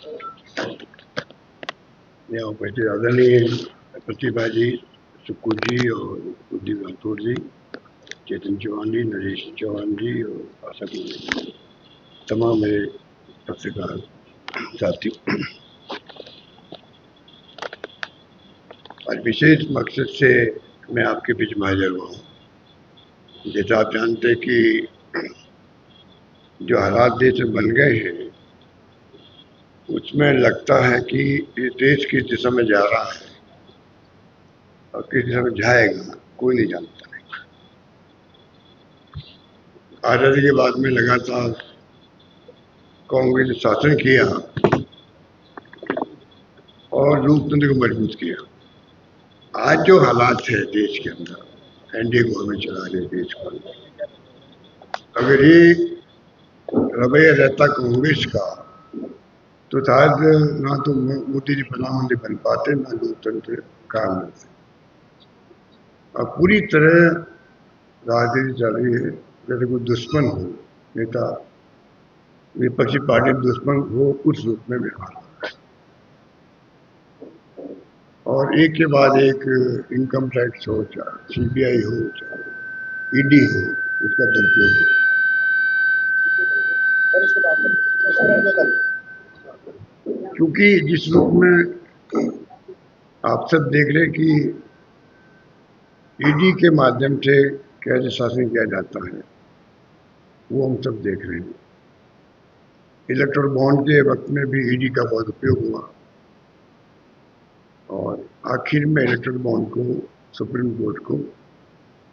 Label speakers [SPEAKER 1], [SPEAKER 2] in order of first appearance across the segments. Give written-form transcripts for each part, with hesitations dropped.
[SPEAKER 1] यहाँ उपस्थित आदरणीय प्रतिभा जी, सुक्कू जी और कुलदीप राठौर जी, चेतन चौहान जी, नरेश चौहान जी और आशा कुमारी, तमाम मेरे पत्रकार साथी, आज विशेष मकसद से मैं आपके बीच में हाजिर हुआ हूँ। जैसा आप जानते हैं कि जो हालात देश में बन गए हैं, उसमें लगता है कि ये देश किस दिशा में जा रहा है और किस दिशा में जाएगा कोई नहीं जानता। आज़ादी के बाद में लगातार कांग्रेस ने शासन किया और लोकतंत्र को मजबूत किया। आज जो हालात है देश के अंदर, एनडीए गवर्नमेंट चला रही है देश को, अगर ये रवैया रहता कांग्रेस का तो शायद ना तो मोदी जी प्रधानमंत्री बन पाते, ना लोकतंत्र कायम रहते। अब पूरी तरह राजनीति चल रही है जैसे कोई दुश्मन हो, नेता विपक्षी पार्टी दुश्मन हो, उस रूप में व्यवहार, और एक के बाद एक इनकम टैक्स हो, चाहे सीबीआई हो, चाहे ईडी हो, उसका दुरुपयोग हो। क्योंकि जिस रूप में आप सब देख रहे कि ईडी के माध्यम से कैसे शासन किया जाता है, वो हम सब देख रहे हैं। इलेक्टोरल बॉन्ड के वक्त में भी ईडी का बहुत उपयोग हुआ और आखिर में इलेक्टोरल बॉन्ड को सुप्रीम कोर्ट को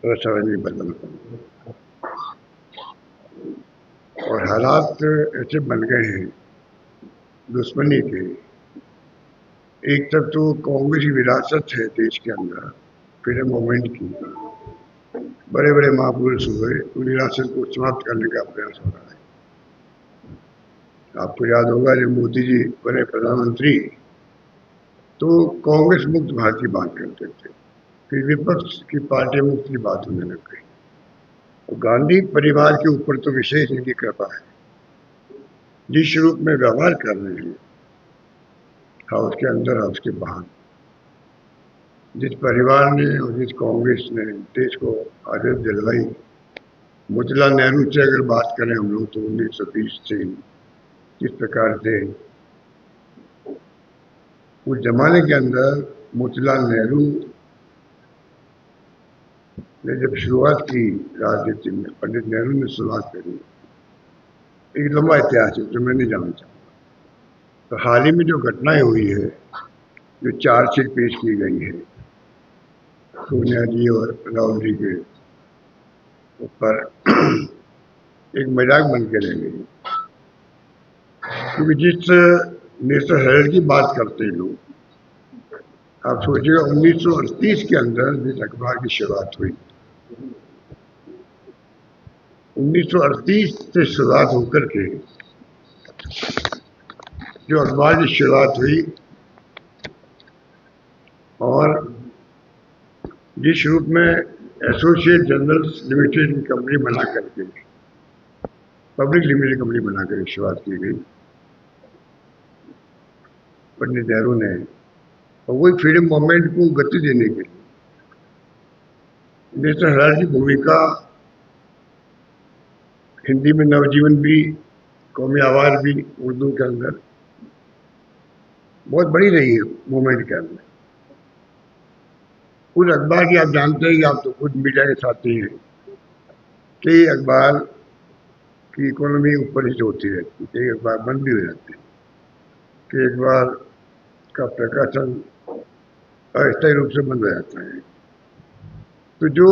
[SPEAKER 1] सार्वजनिक बदलना पड़ा और हालात ऐसे बन गए हैं दुश्मनी के। एक तरफ तो कांग्रेस की विरासत है देश के अंदर, फ्रीडम मूवमेंट की, बड़े बड़े महापुरुष हुए, उस विरासत को समाप्त करने का प्रयास हो रहा है। आपको याद होगा जब मोदी जी बने प्रधानमंत्री तो कांग्रेस मुक्त भारत की बात करते थे, फिर विपक्ष की पार्टी मुक्त की बात होने लग गई। और गांधी परिवार के ऊपर तो विशेष इनकी कृपा है, जिस रूप में व्यवहार कर रहे हैं हाउस के अंदर हाउस के बाहर, जिस परिवार ने और जिस कांग्रेस ने देश को आज़ादी दिलवाई। मोतीलाल नेहरू से अगर बात करें हम लोग तो 1920 से किस प्रकार से उस जमाने के अंदर मोतीलाल नेहरू ने जब शुरुआत की राजनीति में, पंडित नेहरू ने शुरुआत करी, एक लंबा इतिहास है जो मैं नहीं जानना चाहूँगा। तो हाल ही में जो घटनाएं हुई है, जो चार्जशीट पेश की गई है सोनिया जी और राहुल जी के ऊपर, एक मजाक बन के रह गई। क्योंकि जिस नेशनल हेराल्ड की बात करते हैं लोग, आप सोचिएगा 1938 के अंदर जिस अखबार की शुरुआत हुई, 1938 से शुरुआत होकर के जो अखबार की शुरुआत हुई और जिस रूप में एसोसिएट जर्नल्स लिमिटेड की कंपनी बना करके, पब्लिक लिमिटेड कंपनी बना करके शुरुआत की गई पंडित नेहरू ने, और वही फ्रीडम मूवमेंट को गति देने के लिए नेशनल हेराल्ड की भूमिका हिंदी में नवजीवन भी, कौमी आवाज भी उर्दू के अंदर बहुत बड़ी रही है मूवमेंट के अंदर। उस अखबार की आप जानते हैं कि आप तो खुद मीडिया के साथी हैं कि अखबार की इकोनॉमी ऊपर नीचे होती रहती है, कई अखबार बंद भी हो जाते हैं, कि अखबार का प्रकाशन अस्थायी रूप से बंद हो जाता है। तो जो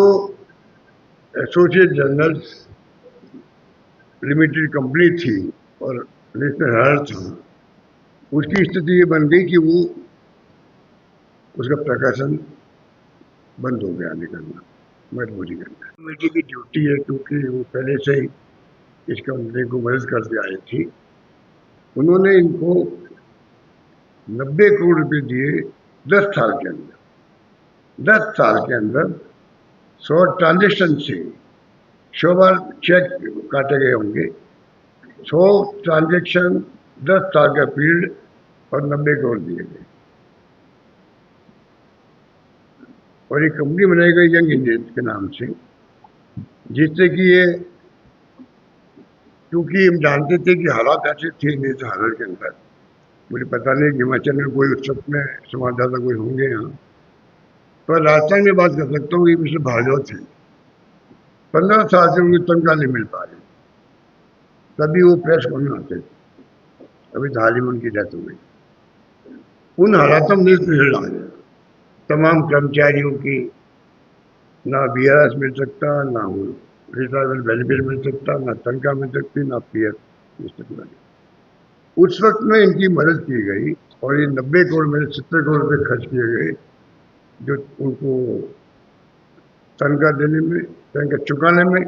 [SPEAKER 1] एसोसिएट जर्नल्स लिमिटेड कंपनी थी और नेशनल हेराल्ड था, उसकी स्थिति ये बन गई कि वो उसका प्रकाशन बंद हो गया, निकलना मजबूरी करना। कमेटी की ड्यूटी है, क्योंकि वो पहले से ही इस कंपनी को मदद करते आई थी। उन्होंने इनको 90 करोड़ रुपए दिए 10 साल के अंदर। 10 साल के अंदर 100 ट्रांजेक्शन से 100 बार चेक काटे गए होंगे, 100 ट्रांजेक्शन, 10 साल का पीरियड, और 90 करोड़ दिए गए। और एक कंपनी बनाई गई यंग इंडियंस के नाम से, जिससे कि ये, क्योंकि हम जानते थे कि हालात ऐसे थे नहीं तो हालात के अंदर, मुझे पता नहीं कि हिमाचल में कोई उस वक्त में संवाददाता कोई होंगे यहाँ, पर राजस्थान में बात कर सकता हूँ कि मिस्टर भार्गव थे, 15 साल से उनकी तनख्वाह नहीं मिल पा रही, तभी वो प्रेस कॉन्फ्रेंस आते थे। अभी तो हाल ही में उनकी डेथ हो गई। उन हालातों में नजर आ गया तमाम कर्मचारियों की, ना BRS मिल सकता, ना वो रिटायरमेंट बेनिफिट मिल सकता, ना तनख्वाह मिल सकती, ना PF मिल सकता। उस वक्त में इनकी मदद की गई और ये 90 करोड़ में 70 करोड़ रुपये खर्च किए गए, जो उनको तनख्वाह देने में, तनख्वाह चुकाने में,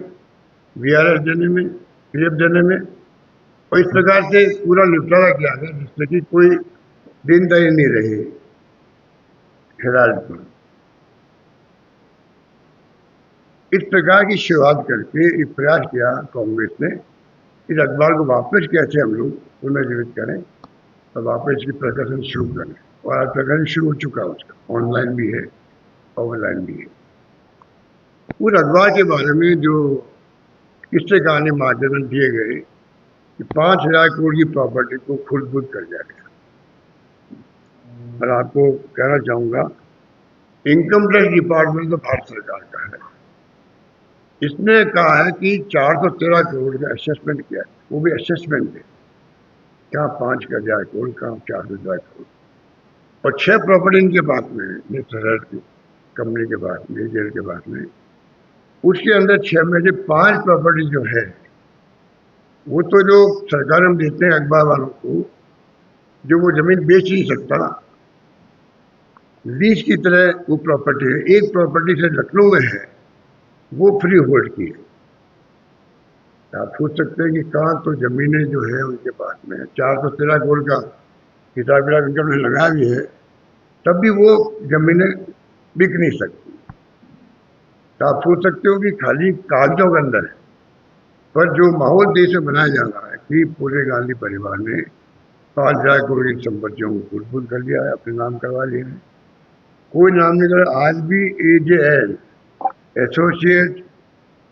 [SPEAKER 1] BRS देने में, PF देने में, और इस प्रकार से पूरा निपटारा किया गया जिससे कि कोई देनदारी नहीं रही हेराल्ड पर। इस प्रकार की शुरुआत करके एक प्रयास किया कांग्रेस ने, इस अखबार को वापस कैसे हम लोग पुनर्जीवित करें और वापस इसकी प्रकाशन शुरू करें। और आज प्रकाशन शुरू हो चुका है, उसका ऑनलाइन भी है, ऑफलाइन भी है। उस अखबार के बारे में जो किस्से कहानी माध्यम दिए गए कि 5,000 करोड़ की प्रॉपर्टी को खुर्द-बुर्द कर दिया गया। और आपको कहना चाहूंगा, इनकम टैक्स डिपार्टमेंट तो भारत सरकार का है, इसने कहा है कि 413 करोड़ का असेसमेंट किया है, वो भी असेसमेंट है, क्या 5,000 करोड़ का 4,000 करोड़। और 6 प्रॉपर्टी इनके पास में है, कंपनी के पास में, जेल के पास में, उसके अंदर 6 में से 5 प्रॉपर्टी जो है वो तो जो सरकार हम देते हैं अखबार वालों को, जो वो जमीन बेच नहीं सकता, लीज की तरह वो प्रॉपर्टी है। एक प्रॉपर्टी से लखनऊ में है, वो फ्री होल्ड की है। आप सोच सकते हैं कि कहाँ तो जमीनें जो है उनके पास में 413 करोड़ का हिसाब किताब इनकम ने लगाया भी है, तब भी वो जमीनें बिक नहीं सकती। तो आप सोच सकते हो कि खाली कागजों के अंदर है, पर जो माहौल देश में बनाया जा रहा है कि पूरे गांधी परिवार ने 5,000 करोड़ की संपत्तियों को खुर्द-बुर्द कर लिया है, अपने नाम करवा लिया है, कोई नाम नहीं कर। आज भी AJL, एसोसिएट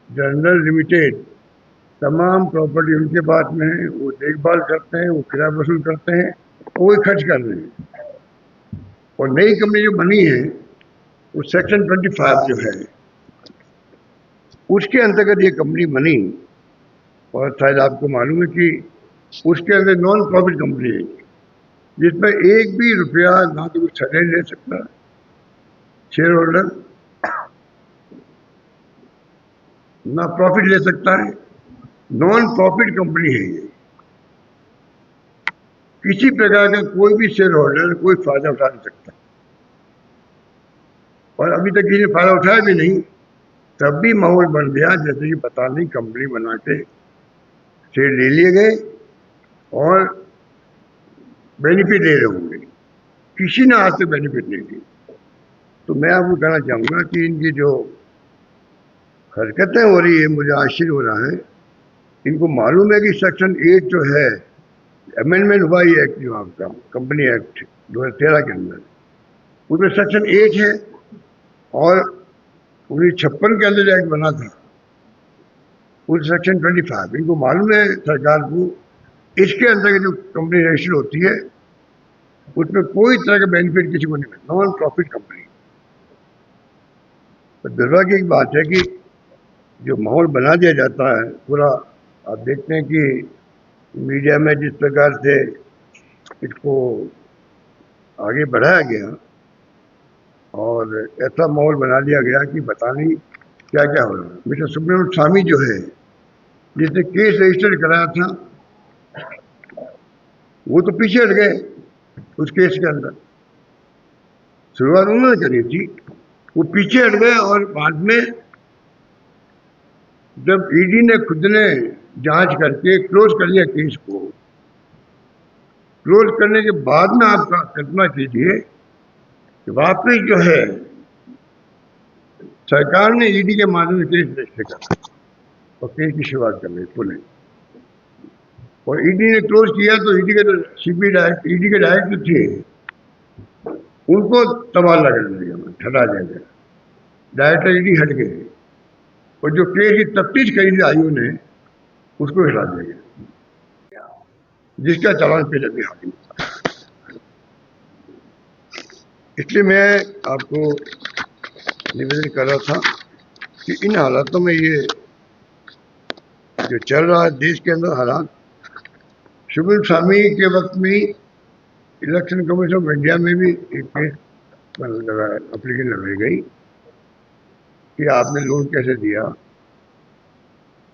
[SPEAKER 1] जनरल लिमिटेड, तमाम प्रॉपर्टी उनके पास में है, वो देखभाल करते हैं, वो किराया वसूल करते हैं, वो खर्च कर रहे हैं। और नई कंपनी जो बनी है वो सेक्शन 25 जो है उसके अंतर्गत ये कंपनी बनी, और शायद आपको मालूम है कि उसके अंदर नॉन प्रॉफिट कंपनी है, जिसमें एक भी रुपया ना तो कुछ सैलरी ले सकता शेयर होल्डर, ना प्रॉफिट ले सकता है, नॉन प्रॉफिट कंपनी है ये। किसी प्रकार का कोई भी शेयर होल्डर कोई फायदा उठा नहीं सकता, और अभी तक किसी ने फायदा उठाया भी नहीं। तब भी माहौल बन गया जैसे कि पता नहीं कंपनी बना के शेयर ले लिए गए और बेनिफिट ले रहे होंगे, किसी ने आज तक बेनिफिट नहीं दी। तो मैं आपको कहना चाहूंगा कि इनकी जो हरकतें हो रही है, मुझे आश्चर्य हो रहा है। इनको मालूम है कि सेक्शन 8 जो है, अमेंडमेंट हुआ ये एक्ट जो आपका कंपनी एक्ट 2013 के अंदर, उसमें सेक्शन 8 है, और 1956 के अंदर एक्ट बना था उस सेक्शन 25। इनको मालूम है सरकार को, इसके अंदर जो कंपनी रजिस्टर होती है उसमें कोई तरह का बेनिफिट किसी को नहीं मिलता, नॉन प्रॉफिट कंपनी। तो दुर्भाग्य की बात है कि जो माहौल बना दिया जाता है पूरा, आप देखते हैं कि मीडिया में जिस प्रकार से इसको आगे बढ़ाया गया और ऐसा माहौल बना दिया गया कि पता नहीं क्या क्या हो रहा है। मिस्टर सुब्रमण्यम स्वामी जो है, जिसने केस रजिस्टर कराया था, वो तो पीछे हट गए उस केस के अंदर। शुरुआत उन्होंने करी थी, वो पीछे हट गए, और बाद में जब ईडी ने खुद ने जांच करके क्लोज कर लिया केस को, क्लोज करने के बाद में आप कल्पना कीजिए कि वापस जो है सरकार ने ईडी के माध्यम से केस रजिस्टर कर और केस की शुरुआत कर ली पुणे। और ईडी ने क्लोज किया तो ईडी के ईडी के डायरेक्टर थे, उनको तबादला कर दिया, हटा दिया गया, डायरेक्टर ईडी हट गए, और जो केस की तफ्तीश करी थी आयु ने उसको हटा दिया गया, जिसका चालान पहले भी हाजिर था। इसलिए मैं आपको निवेदन कर रहा था कि इन हालातों में ये जो चल रहा है देश के अंदर हालात, सुब्रमण्यम स्वामी के वक्त में इलेक्शन कमीशन ऑफ इंडिया में भी एक केस एप्लीकेशन लगाई गई कि आपने लोन कैसे दिया,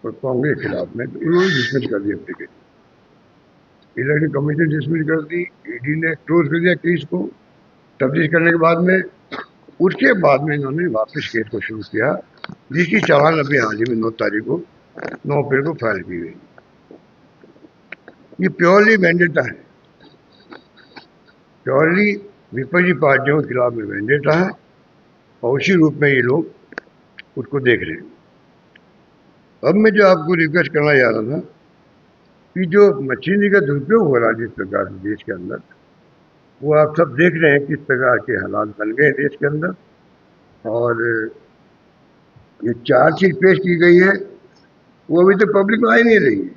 [SPEAKER 1] और कांग्रेस के खिलाफ में, तो उन्होंने डिसमिस कर the application, election commission dismiss कर दी, ईडी ने क्लोज कर दिया केस को तफ्तीश करने के बाद में। उसके बाद में इन्होंने वापस केस को शुरू किया, जिसकी चालान अभी हाल ही में 9 अप्रैल को फाइल की गई। ये प्योरली वेंडेटा है, प्योरली विपक्षी पार्टियों के खिलाफ में वेंडेटा है, और उसी रूप में ये लोग उसको देख रहे हैं। अब मैं जो आपको रिक्वेस्ट करना जा रहा था कि जो मशीनरी का दुरुपयोग हो रहा है जिस प्रकार से देश के अंदर, वो आप सब देख रहे हैं किस प्रकार के हालात बन गए देश के अंदर। और ये चार्जशीट पेश की गई है, वो अभी तक पब्लिक में आ ही नहीं रही है,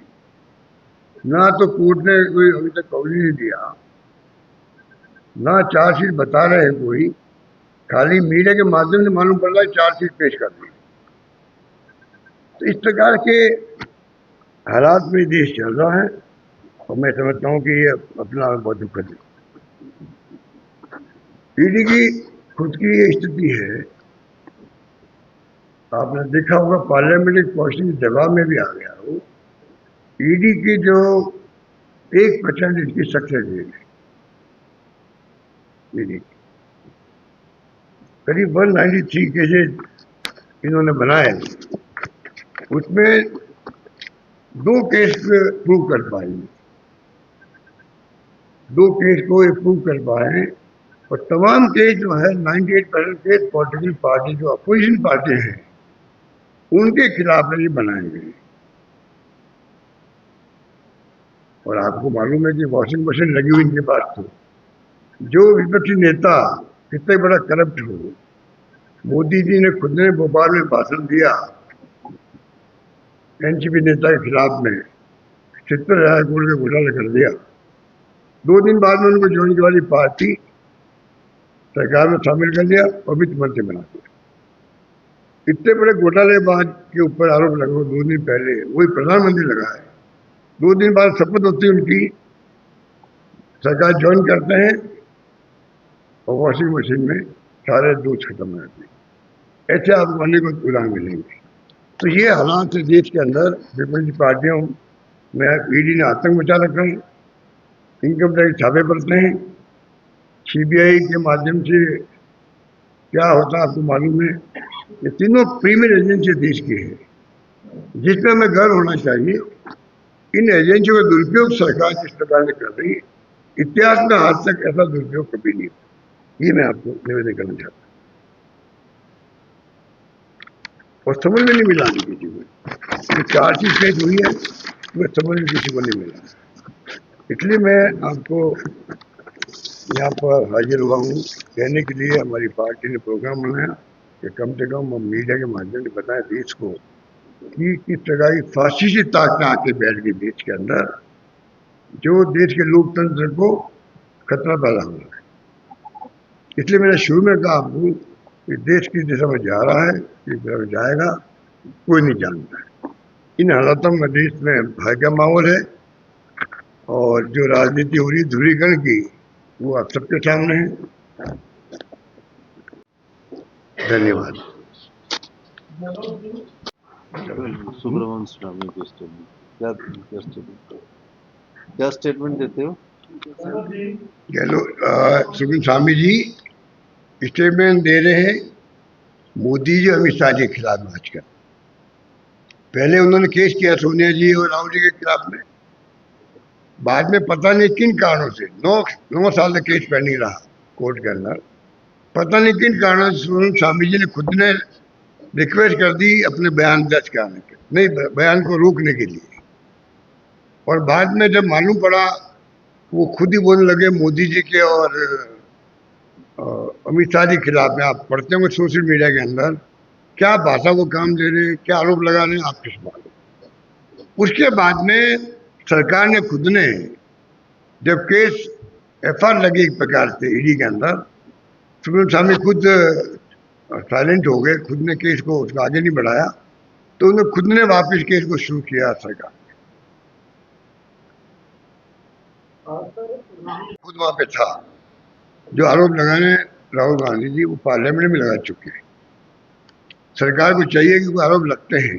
[SPEAKER 1] ना तो कोर्ट ने कोई अभी तक कवरेज नहीं दिया, ना चार्जशीट बता रहे हैं कोई, खाली मीडिया के माध्यम से मालूम पड़ रहा है चार्जशीट पेश कर दी। तो इस प्रकार के हालात में देश चल रहा है, और मैं समझता हूँ कि ये अपना बहुत दुखद है। ईडी की खुद की ये स्थिति है, आपने देखा होगा पार्लियामेंट्री क्वेश्चन के जवाब में भी आ गया हो, ईडी की जो 1% इसकी सक्सेस रेट है, ईडी करीब 193 केसेज इन्होंने बनाए, उसमें 2 केस प्रूव कर पाए, 2 केस को प्रूव कर पाए, और तमाम केस जो है 98% केस पॉलिटिकल पार्टी जो अपोजिशन पार्टी हैं उनके खिलाफ ये बनाए गए। और आपको मालूम है कि वॉशिंग मशीन लगी हुई इनके पास, तो जो विपक्षी नेता कितने बड़ा करप्ट हो, मोदी जी ने खुद ने भोपाल में भाषण दिया एनसीपी नेता के खिलाफ में, 70,000 करोड़ का घोटाला कर दिया। 2 दिन बाद में उनको ज्वाइन वाली पार्टी सरकार में शामिल कर लिया और वित्त मंत्री बना दिया। इतने बड़े घोटालेबाज के ऊपर आरोप लगा 2 दिन पहले वही प्रधानमंत्री लगा है, 2 दिन बाद शपथ होती है उनकी, सरकार ज्वाइन करते हैं और वॉशिंग मशीन में सारे दूध खत्म हो जाते हैं। ऐसे आपको अनेक उदाहरण मिलेंगे। तो ये हालात है देश के अंदर, विपक्षी पार्टियों में ईडी ने आतंक मचा रखा है, इनकम टैक्स छापे पड़ते हैं, सीबीआई के माध्यम से क्या होता है आपको मालूम है। ये तीनों प्रीमियर एजेंसी देश की है, जिसमें हमें गर्व होना चाहिए। इन एजेंसियों का दुरुपयोग सरकार जिस प्रकार से कर रही है, इतिहास में आज तक ऐसा दुरुपयोग कभी नहीं हुआ। ये मैं आपको निवेदन करना चाहता हूँ, और समझ में नहीं मिला किसी को, 4 चीज पेश हुई है, मैं समझ में किसी को नहीं मिला। इसलिए मैं आपको यहाँ पर हाजिर हुआ हूँ कहने के लिए, हमारी पार्टी ने प्रोग्राम बनाया कि कम से कम हम मीडिया के माध्यम से बताएं देश को कि किस प्रकार की फासिस्टी ताकतें आके बैठ गई देश के अंदर, जो देश के लोकतंत्र को खतरा पैदा हो रहा है। इसलिए मैंने शुरू में कहा आपको कि देश किस दिशा में जा रहा है, किस दिशा में जाएगा, कोई नहीं जानता है। इन हालातों में देश में भय का माहौल है, और जो राजनीति हो रही है ध्रुवीकरण की, वो आप सबके सामने है। धन्यवाद।
[SPEAKER 2] सुब्रमण्यम स्वामी के क्या स्टेटमेंट देते हो?
[SPEAKER 1] सुब्रमण्यम स्वामी जी स्टेटमेंट दे रहे हैं मोदी जी अमित शाह जी के खिलाफ में। आजकल पहले उन्होंने केस किया सोनिया जी और राहुल जी के खिलाफ में, बाद में पता नहीं किन कारणों से 9 साल तक केस पेंडिंग रहा कोर्ट के अंदर, पता नहीं किन कारणों से सुब्रमण्यम स्वामी जी ने खुद ने रिक्वेस्ट कर दी अपने बयान दर्ज कराने के, नहीं बयान को रोकने के लिए, और बाद में जब मालूम पड़ा वो खुद ही बोलने लगे मोदी जी के और अमित शाह के खिलाफ में। आप पढ़ते होंगे सोशल मीडिया के अंदर क्या भाषा को काम दे रहे हैं, क्या आरोप लगा रहे हैं, आप किस मालूम। उसके बाद में सरकार ने खुद ने जब केस एफआईआर लगी एक प्रकार से ईडी के अंदर, सुप्रीम साहब ने खुद साइलेंट हो गए, खुद ने केस को उसको आगे नहीं बढ़ाया, तो उन्होंने खुद ने वापस केस को शुरू किया सरकार। खुद वहां पे था। जो आरोप लगाने राहुल गांधी जी वो पार्लियामेंट में लगा चुके हैं। सरकार को चाहिए कि कोई आरोप लगते हैं,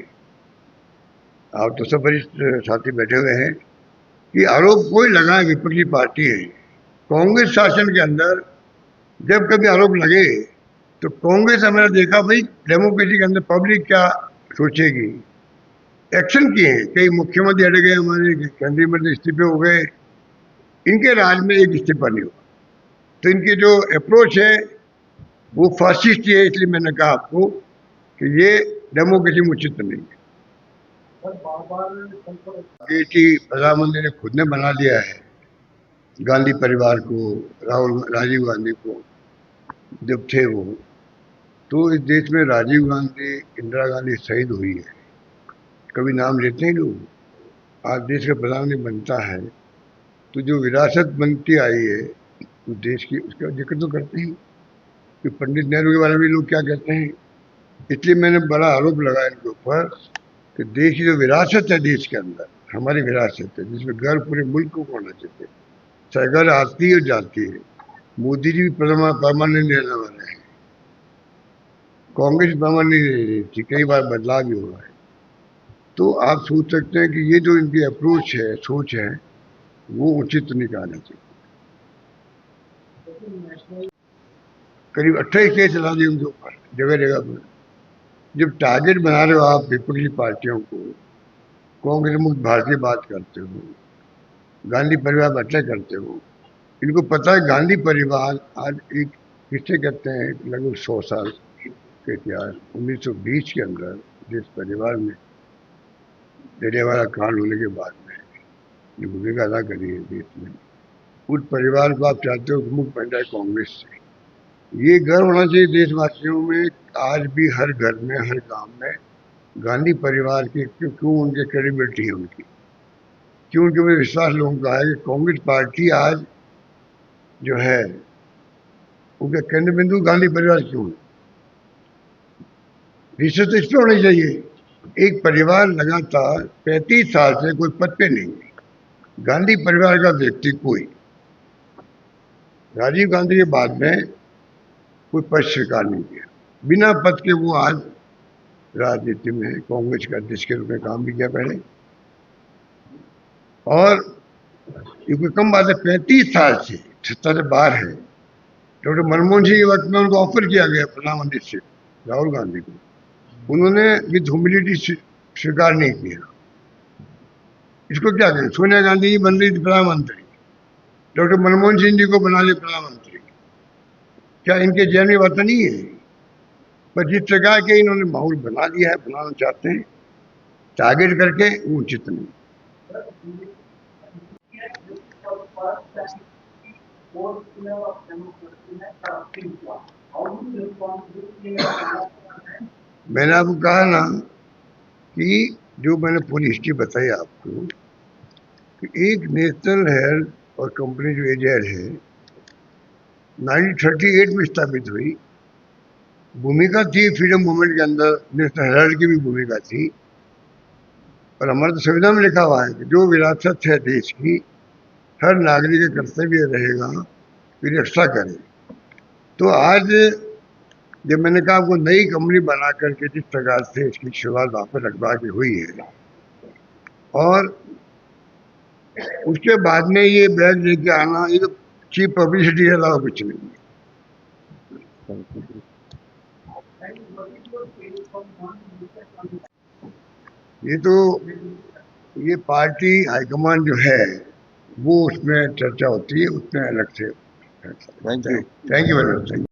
[SPEAKER 1] आप तो सब वरिष्ठ साथी बैठे हुए हैं, कि आरोप कोई लगाए, विपक्षी पार्टी है। कांग्रेस शासन के अंदर जब कभी आरोप लगे तो कांग्रेस हमारा देखा भाई डेमोक्रेसी के अंदर पब्लिक क्या सोचेगी, एक्शन किए। कई मुख्यमंत्री हट गए, हमारे केंद्रीय मंत्री इस्तीफे हो गए, इनके राज में एक इस्तीफा नहीं हुआ। तो इनकी जो अप्रोच है वो फासिस्ट है। इसलिए मैंने कहा आपको कि ये डेमोक्रेसी में उचित नहीं है। बेटी प्रधानमंत्री ने खुद ने बना दिया है गांधी परिवार को, राजीव गांधी को जब थे वो, तो इस देश में राजीव गांधी, इंदिरा गांधी शहीद हुई है, कभी नाम लेते हैं लोग। आज देश का प्रधानमंत्री बनता है तो जो विरासत बनती आई है तो देश की, उसका जिक्र तो करते हैं कि पंडित नेहरू के बारे में लोग क्या कहते हैं। इसलिए मैंने बड़ा आरोप लगाया इनके ऊपर कि देश की जो विरासत है, देश के अंदर हमारी विरासत है जिसमें गर्व पूरे मुल्क को होना चाहिए, चाहे घर आती है जाती है। मोदी जी भी परमानेंट रहने वाले हैं, कांग्रेस परमानेंट नहीं रह रही थी, कई बार बदलाव भी हुआ है। तो आप सोच सकते हैं कि ये जो इनकी अप्रोच है, सोच है, वो उचित नहीं कहना चाहिए। करीब 28 केस चला दिए उनके ऊपर जगह जगह पर। जब टारगेट बना रहे हो आप विपक्षी पार्टियों को, कांग्रेस मुक्त भारतीय बात करते हो, गांधी परिवार पर अटैक करते हो, इनको पता है गांधी परिवार आज एक किससे कहते हैं लगभग 100 साल के इतिहास, 1920 के अंदर जिस परिवार में डेडेवाला कांड होने के बाद में जो भूमिका अदा करी है देश में, उस परिवार को आप चाहते हो कि मुक्त बन जाए कांग्रेस से। ये गर्व होना चाहिए देशवासियों में। आज भी हर घर में, हर गांव में गांधी परिवार की क्यों उनकी क्रेडिबिलिटी है उनकी, क्यों उनके ऊपर विश्वास लोगों का है कि कांग्रेस पार्टी आज जो है उनका केंद्र बिंदु गांधी परिवार क्यों है। रिसर्च इस पर होनी चाहिए। एक परिवार लगातार 35 साल से कोई पद पे नहीं है, गांधी परिवार का व्यक्ति कोई, राजीव गांधी के बाद में कोई पद स्वीकार नहीं किया, बिना पद के वो आज राजनीति में कांग्रेस का अध्यक्ष के रूप में काम भी किया पहले। और ये कोई कम बात है, 35 साल से सत्ता से बाहर है। डॉक्टर मनमोहन सिंह के वक्त में उनको ऑफर किया गया प्रधानमंत्री से, राहुल गांधी को, उन्होंने विद ह्यूमिलिटी स्वीकार नहीं किया। इसको क्या करें, सोनिया गांधी जी बन रही थी प्रधानमंत्री, डॉक्टर मनमोहन सिंह जी को बना लिया प्रधानमंत्री। क्या इनके जहन में बात नहीं है? पर जिस प्रकार के इन्होंने माहौल बना दिया है, बनाना चाहते हैं टारगेट करके, वो उचित नहीं। मैंने आपको कहा ना कि जो मैंने पूरी हिस्ट्री बताई आपको कि एक नेशनल हेल्थ और कंपनी जो एजेड है 1938 में स्थापित हुई, भूमिका थी फ्रीडम मूवमेंट के अंदर, नेशनल हेराल्ड की भी भूमिका थी। और हमारे तो संविधान में लिखा हुआ है कि जो विरासत है देश की, हर नागरिक का कर्तव्य रहेगा कि रक्षा करे। तो आज जब मैंने कहा आपको नई कंपनी बना करके जिस प्रकार से इसकी शुरुआत वापस रखवा की हुई है, और उसके बाद में ये बैग लेके आना, ये तो चीप पब्लिसिटी के अलावा कुछ नहीं है। ये तो ये पार्टी हाईकमान जो है वो उसमें चर्चा होती है, उसमें अलग से।
[SPEAKER 2] Thank you.
[SPEAKER 1] Thank you very much.